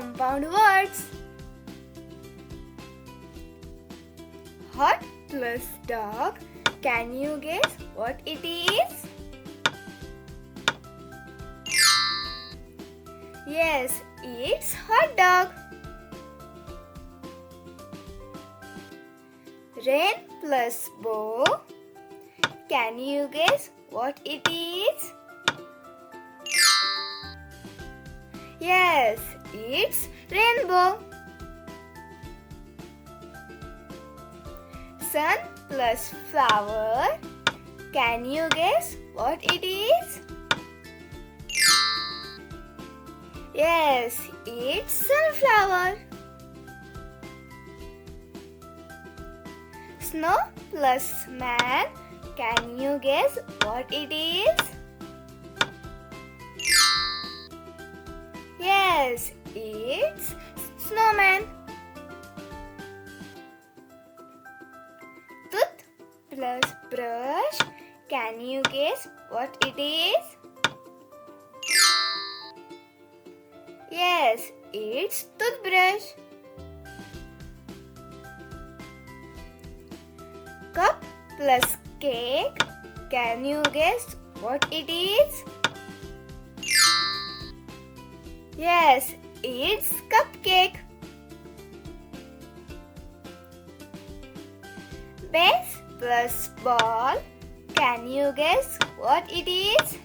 compound words. Hot plus dog. Can you guess what it is? Yes, it's hot dog. Rain plus bow. Can you guess what it is? Yes, it's rainbow. Sun plus flower. Can you guess what it is? Yes, it's sunflower. Snow plus man. Can you guess what it is? Yes, it's snowman. Tooth plus brush. Can you guess what it is? Yes, it's toothbrush. Cup plus cake. Can you guess what it is? Yes, it's cupcake. Base plus ball. Can you guess what it is?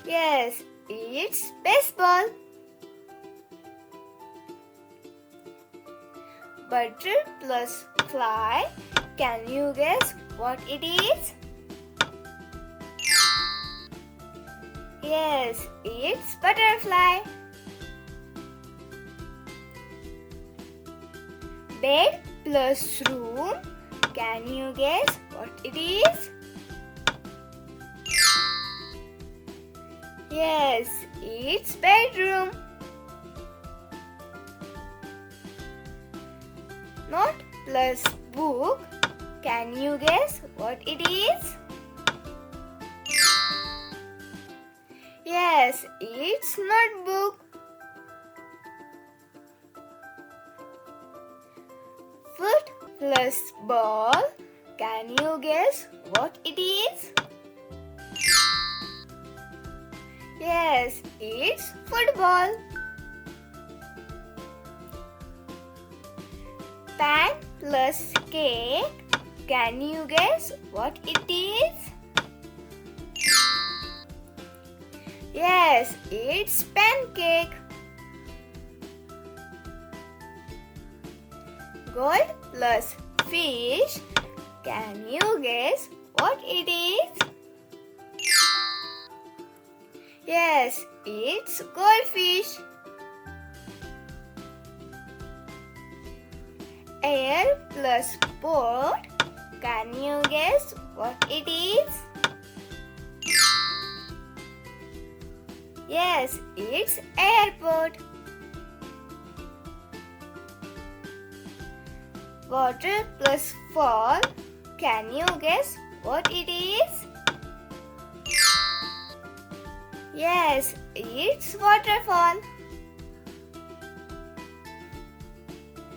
Yes, it's baseball. Butter plus fly. Can you guess what it is? Yes, it's butterfly. Bed plus room. Can you guess what it is? Yes, it's bedroom. Note plus book. Can you guess what it is? Yes, it's notebook. Foot plus ball. Can you guess what it is? Yes, it's football. Pan plus cake. Can you guess what it is? Yes, it's pancake. Gold plus fish. Can you guess what it is? Yes, it's goldfish. Air plus boat. Can you guess what it is? Yes, it's airport. Water plus fall. Can you guess what it is? Yes, it's waterfall.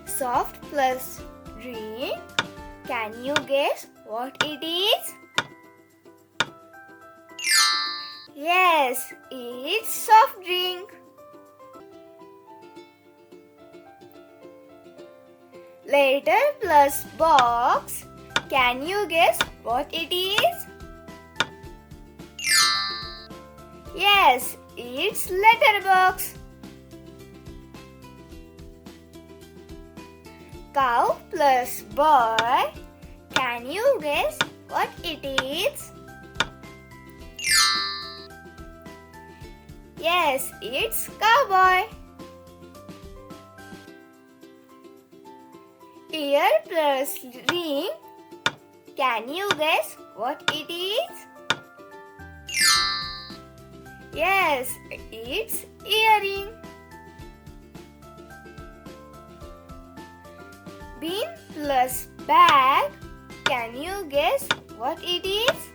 Soft plus drink. Can you guess what it is? Yes, it's soft drink. Letter plus box. Can you guess what it is? Yes, it's letterbox. Cow plus boy. Can you guess what it is? Yes, it's cowboy. Ear plus ring. Can you guess what it is? Yes, it's earring. Bin plus bag. Can you guess what it is?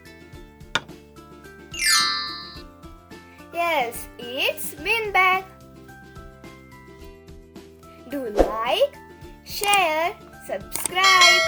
Yes, it's bin bag. Do like, share, subscribe.